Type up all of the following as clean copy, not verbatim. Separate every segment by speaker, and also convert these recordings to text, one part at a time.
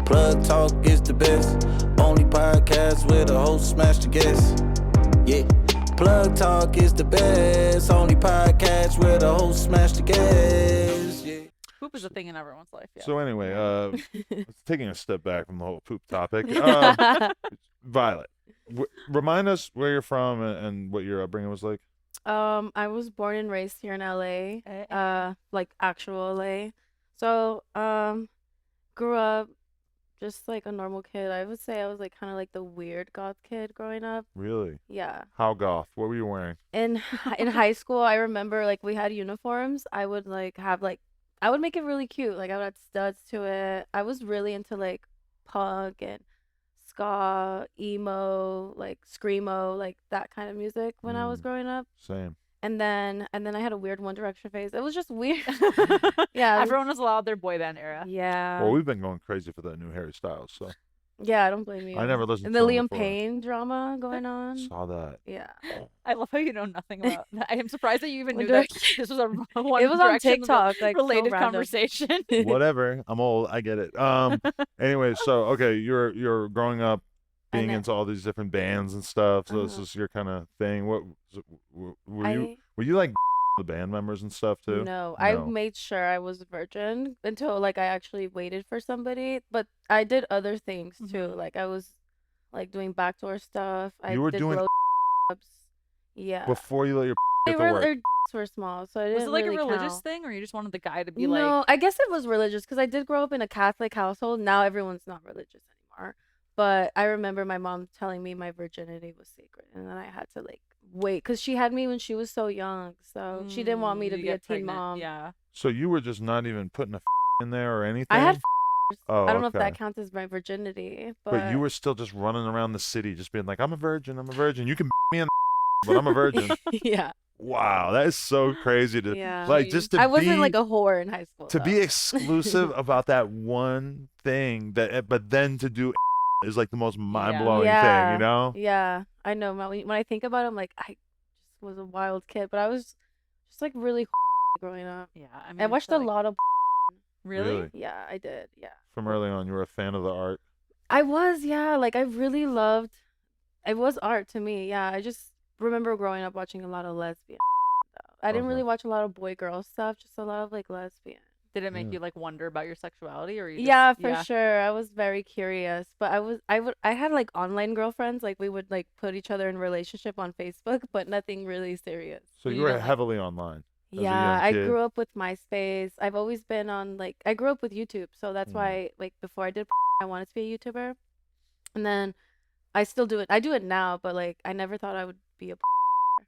Speaker 1: Plug Talk is the best. Only podcast where the host smash the guest. Yeah. Plug Talk is the best. Only podcast where the host smash the guest. Yeah.
Speaker 2: Poop is a thing in everyone's life. Yeah.
Speaker 3: So anyway, taking a step back from the whole poop topic, Violet, remind us where you're from and what your upbringing was like.
Speaker 4: I was born and raised here in LA, like actual LA. So, grew up just like a normal kid. I would say I was like kind of like the weird goth kid growing up.
Speaker 3: Really?
Speaker 4: Yeah.
Speaker 3: How goth? What were you wearing?
Speaker 4: In high school, I remember like we had uniforms. I would like have like I would make it really cute. Like I would add studs to it. I was really into like punk and ska, emo, like screamo, like that kind of music when I was growing up.
Speaker 3: Same.
Speaker 4: And then I had a weird One Direction phase. It was just weird. Yeah.
Speaker 2: Everyone was allowed their boy band era.
Speaker 4: Yeah.
Speaker 3: Well, we've been going crazy for that new Harry Styles, so.
Speaker 4: Yeah, I don't blame you.
Speaker 3: I never listened
Speaker 4: and
Speaker 3: to
Speaker 4: the
Speaker 3: him
Speaker 4: Liam
Speaker 3: before.
Speaker 4: Payne drama going on.
Speaker 3: Saw that.
Speaker 4: Yeah.
Speaker 2: I love how you know nothing about that. I am surprised that you even knew
Speaker 4: One
Speaker 2: that this was a One
Speaker 4: It was on
Speaker 2: Direction
Speaker 4: TikTok, like, so
Speaker 2: related
Speaker 4: random.
Speaker 2: conversation.
Speaker 3: Whatever. I'm old. I get it. Anyway, so okay, you're growing up being into all these different bands and stuff. So this is your kind of thing. What were you like the band members and stuff too?
Speaker 4: No, I made sure I was a virgin until like I actually waited for somebody. But I did other things too. Like I was like doing backdoor stuff.
Speaker 3: You were
Speaker 4: did
Speaker 3: doing
Speaker 4: blowjobs. Yeah.
Speaker 3: before you let your
Speaker 4: They
Speaker 3: get to work.
Speaker 4: their were small, so I didn't
Speaker 2: Was it like
Speaker 4: really
Speaker 2: a religious
Speaker 4: count.
Speaker 2: thing, or you just wanted the guy to be like?
Speaker 4: No, I guess it was religious because I did grow up in a Catholic household. Now everyone's not religious anymore. But I remember my mom telling me my virginity was sacred, and then I had to like wait because she had me when she was so young, so she didn't want me to
Speaker 2: you
Speaker 4: be a
Speaker 2: get
Speaker 4: teen
Speaker 2: pregnant,
Speaker 4: mom.
Speaker 2: Yeah.
Speaker 3: So you were just not even putting a in there or anything?
Speaker 4: I had
Speaker 3: Oh,
Speaker 4: I don't know if
Speaker 3: okay.
Speaker 4: that counts as my virginity,
Speaker 3: But you were still just running around the city just being like, I'm a virgin. You can me in but I'm a virgin.
Speaker 4: yeah.
Speaker 3: Wow, that is so crazy to like just to
Speaker 4: I
Speaker 3: be
Speaker 4: wasn't like a whore in high school.
Speaker 3: to be exclusive about that one thing but then to do is like the most mind-blowing thing, you know?
Speaker 4: Yeah, I know. When I think about it, I'm like, I just was a wild kid, but I was just like really growing up.
Speaker 2: Yeah,
Speaker 4: I watched a lot of.
Speaker 2: Really?
Speaker 4: Yeah, I did. Yeah.
Speaker 3: From early on, you were a fan of the art.
Speaker 4: I was, yeah. Like I really loved. It was art to me. Yeah, I just remember growing up watching a lot of lesbian stuff. I didn't really watch a lot of boy-girl stuff. Just a lot of like lesbian.
Speaker 2: Did it make you like wonder about your sexuality, or you just,
Speaker 4: Yeah, for sure. I was very curious, but I had like online girlfriends. Like we would like put each other in relationship on Facebook, but nothing really serious.
Speaker 3: So you were heavily online. As a
Speaker 4: Yeah,
Speaker 3: young
Speaker 4: I
Speaker 3: kid.
Speaker 4: grew up with MySpace. I've always been on like I grew up with YouTube, so that's why like before I did I wanted to be a YouTuber, and then I still do it. I do it now, but like I never thought I would be a.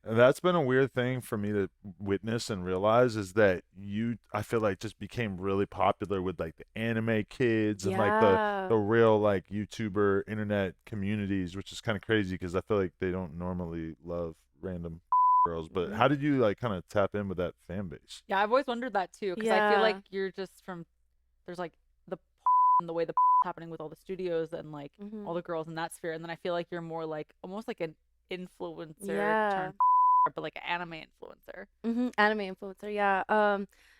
Speaker 3: And that's been a weird thing for me to witness and realize is that I feel like just became really popular with like the anime kids and like the real like YouTuber internet communities, which is kind of crazy because I feel like they don't normally love random girls. But how did you like kind of tap in with that fan base?
Speaker 2: Yeah, I've always wondered that too, because I feel like you're just there's like the and the way the happening with all the studios and like all the girls in that sphere, and then I feel like you're more like almost like an influencer turned but like an anime influencer.
Speaker 4: Anime influencer, yeah.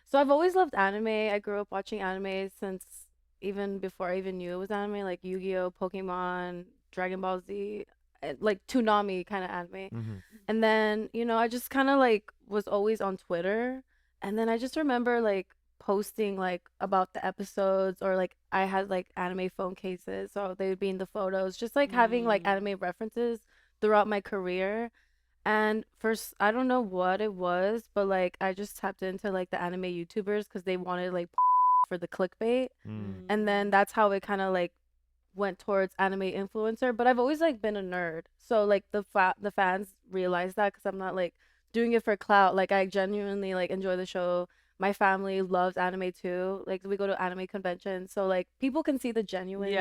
Speaker 4: So I've always loved anime. I grew up watching anime since even before I even knew it was anime, like Yu-Gi-Oh, Pokemon, Dragon Ball Z, like Toonami kind of anime. And then, you know, I just kind of like was always on Twitter, and then I just remember like posting like about the episodes, or like I had like anime phone cases, so they would be in the photos, just like having like anime references throughout my career. And first, I don't know what it was, but like I just tapped into like the anime YouTubers because they wanted like for the clickbait, and then that's how it kind of like went towards anime influencer. But I've always like been a nerd, so like the fans realize that because I'm not like doing it for clout. Like I genuinely like enjoy the show. My family loves anime too. Like we go to anime conventions, so like people can see the genuine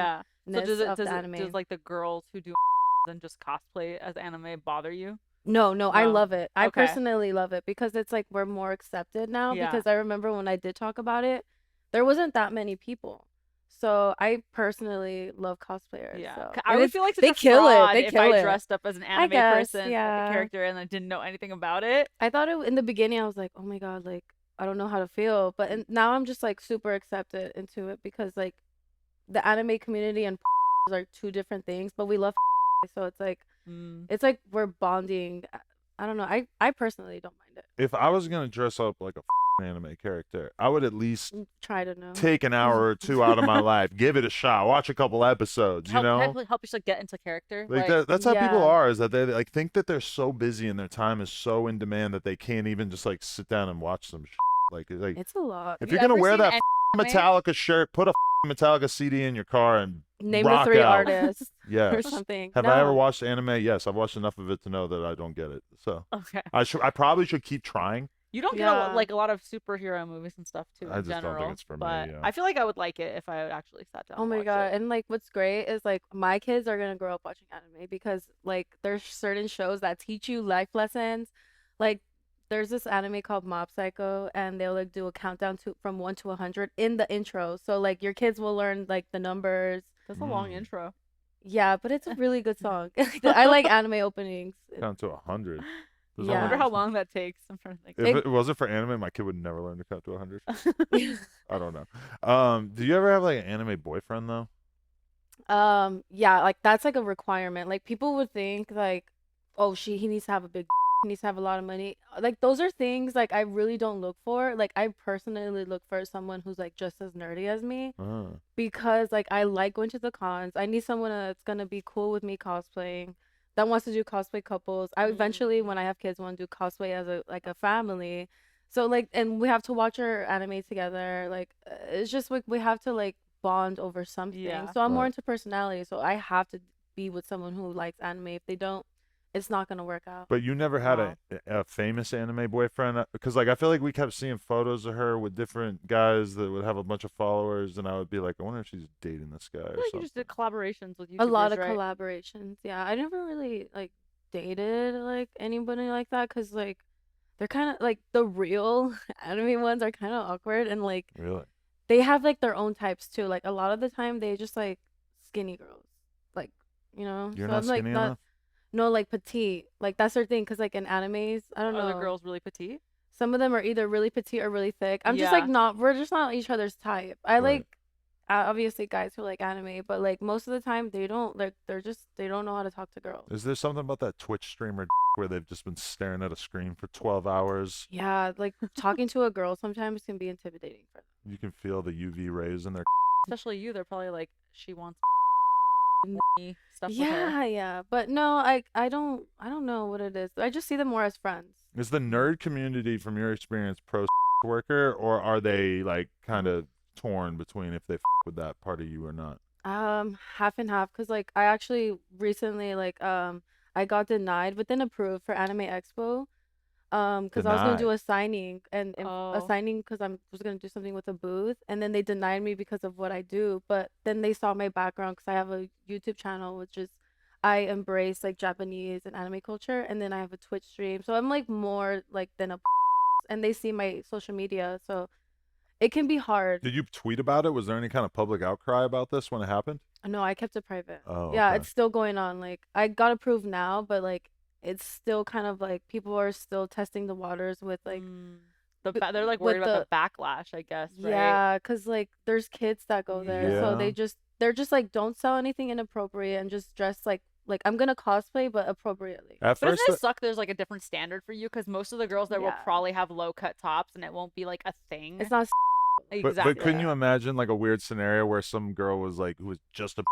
Speaker 2: So does
Speaker 4: the anime.
Speaker 2: does like the girls who do and just cosplay as anime bother you?
Speaker 4: No, I love it. I
Speaker 2: Okay.
Speaker 4: personally love it because it's like we're more accepted now.
Speaker 2: Yeah.
Speaker 4: Because I remember when I did talk about it, there wasn't that many people. So I personally love cosplayers.
Speaker 2: Yeah,
Speaker 4: So.
Speaker 2: I
Speaker 4: And
Speaker 2: would feel like such
Speaker 4: they
Speaker 2: a
Speaker 4: kill
Speaker 2: fraud
Speaker 4: it. They
Speaker 2: if
Speaker 4: kill
Speaker 2: I
Speaker 4: it.
Speaker 2: dressed up as an anime
Speaker 4: guess,
Speaker 2: person, like
Speaker 4: yeah.
Speaker 2: a character, and I didn't know anything about it.
Speaker 4: I thought in the beginning, I was like, oh my God, like I don't know how to feel. But now I'm just like super accepted into it because like the anime community and are two different things, but we love so it's like we're bonding. I don't know. I personally don't mind it.
Speaker 3: If I was gonna dress up like a anime character, I would at least
Speaker 4: try to know.
Speaker 3: take an hour or two out of my life, give it a shot, watch a couple episodes. You know,
Speaker 2: help you get into character.
Speaker 3: Like that's how people are. Is that they like think that they're so busy and their time is so in demand that they can't even just like sit down and watch some shit. Like
Speaker 4: it's a lot.
Speaker 3: If you're gonna wear that Metallica shirt, put a Metallica CD in your car and
Speaker 4: name
Speaker 3: rock
Speaker 4: the 3
Speaker 3: out.
Speaker 4: artists.
Speaker 3: Yeah,
Speaker 4: or something.
Speaker 3: Have I ever watched anime? Yes, I've watched enough of it to know that I don't get it. So
Speaker 2: okay,
Speaker 3: I probably should keep trying.
Speaker 2: You don't get a lot of superhero movies and stuff too.
Speaker 3: I just
Speaker 2: general,
Speaker 3: don't think it's for
Speaker 2: but
Speaker 3: me. Yeah.
Speaker 2: I feel like I would like it if I actually sat down.
Speaker 4: Oh my god! And like, what's great is like my kids are gonna grow up watching anime because like there's certain shows that teach you life lessons. Like there's this anime called Mob Psycho, and they'll like do a countdown from 1 to 100 in the intro. So like your kids will learn like the numbers.
Speaker 2: That's a long intro.
Speaker 4: Yeah, but it's a really good song. I like anime openings.
Speaker 3: Count to 100.
Speaker 2: I wonder how long that takes. I'm trying to think.
Speaker 3: If it wasn't for anime, my kid would never learn to count to 100. I don't know. Do you ever have like an anime boyfriend though?
Speaker 4: Yeah, like that's like a requirement. Like people would think like, oh, he needs to have a big, he needs to have a lot of money. Like those are things like I really don't look for. Like I personally look for someone who's like just as nerdy as me, because like I like going to the cons. I need someone that's gonna be cool with me cosplaying, that wants to do cosplay couples. I eventually, when I have kids, want to do cosplay as a family. So like, and we have to watch our anime together. Like it's just like we have to like bond over something.
Speaker 2: Yeah.
Speaker 4: So I'm more into personality. So I have to be with someone who likes anime. If they don't, it's not gonna work out.
Speaker 3: But you never had a famous anime boyfriend? Because like I feel like we kept seeing photos of her with different guys that would have a bunch of followers, and I would be like, I wonder if she's dating this guy. Or
Speaker 2: you just did collaborations with YouTubers,
Speaker 4: a lot of
Speaker 2: right?
Speaker 4: collaborations. Yeah, I never really like dated like anybody like that because like they're kind of like the real anime ones are kind of awkward and like
Speaker 3: really
Speaker 4: they have like their own types too. Like a lot of the time they just like skinny girls, like you know.
Speaker 3: You're
Speaker 4: so
Speaker 3: not
Speaker 4: I'm like
Speaker 3: skinny enough?
Speaker 4: No, like petite. Like that's their thing because like in animes, I don't know.
Speaker 2: Are the girls really petite?
Speaker 4: Some of them are either really petite or really thick. I'm just like not. We're just not each other's type. I like obviously guys who like anime, but like most of the time they don't. Like they don't know how to talk to girls.
Speaker 3: Is there something about that Twitch streamer where they've just been staring at a screen for 12 hours?
Speaker 4: Yeah, like talking to a girl sometimes can be intimidating for them.
Speaker 3: You can feel the UV rays in their.
Speaker 2: Especially you. They're probably like, she wants stuff with her.
Speaker 4: Yeah. But no, I don't know what it is. I just see them more as friends.
Speaker 3: Is the nerd community, from your experience, pro worker, or are they like kind of torn between if they with that part of you or not?
Speaker 4: Half and half. Cause like I actually recently like I got denied but then approved for Anime Expo. Because I was gonna do a signing and a signing because I was gonna do something with a booth, and then they denied me because of what I do. But then they saw my background because I have a YouTube channel, which is I embrace like Japanese and anime culture, and then I have a Twitch stream, so I'm like more like than a, and they see my social media, so it can be hard.
Speaker 3: Did you tweet about it? Was there any kind of public outcry about this when it happened?
Speaker 4: No, I kept it private.
Speaker 3: Oh,
Speaker 4: yeah,
Speaker 3: okay.
Speaker 4: it's still going on. Like I got approved now, but like it's still kind of like people are still testing the waters with like
Speaker 2: they're like worried about the backlash, I guess, right?
Speaker 4: Yeah, because like there's kids that go there, so they're just like don't sell anything inappropriate and just dress like I'm gonna cosplay but appropriately.
Speaker 3: At
Speaker 2: but
Speaker 3: first
Speaker 2: doesn't it suck there's like a different standard for you, because most of the girls there will probably have low cut tops and it won't be like a thing.
Speaker 4: It's not
Speaker 2: exactly.
Speaker 3: But couldn't you imagine like a weird scenario where some girl was like, who was just a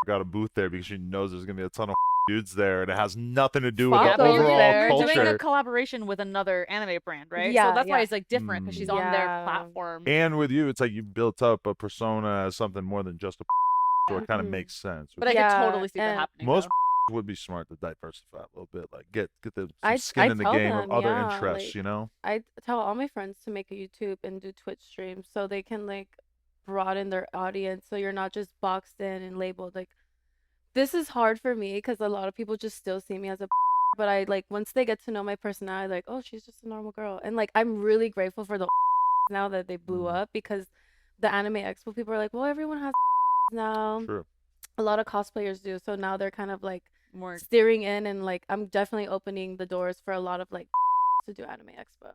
Speaker 3: got a booth there because she knows there's gonna be a ton of dudes there and it has nothing to do with the overall culture?
Speaker 2: You're doing a collaboration with another anime brand, right?
Speaker 4: Yeah,
Speaker 2: so that's why it's like different, because she's on their platform.
Speaker 3: And with you, it's like you built up a persona as something more than just a so it kind of makes sense.
Speaker 2: But I could totally see that happening.
Speaker 3: Most would be smart to diversify a little bit, like get the skin in the game of other interests,
Speaker 4: like,
Speaker 3: you know?
Speaker 4: I tell all my friends to make a YouTube and do Twitch streams so they can like broaden their audience, so you're not just boxed in and labeled. Like this is hard for me because a lot of people just still see me as a but I like once they get to know my personality, like, oh, she's just a normal girl. And like I'm really grateful for the now that they blew up, because the Anime Expo people are like, well, everyone has now.
Speaker 3: True.
Speaker 4: A lot of cosplayers do, so now they're kind of like more steering in, and like I'm definitely opening the doors for a lot of like to do Anime Expo.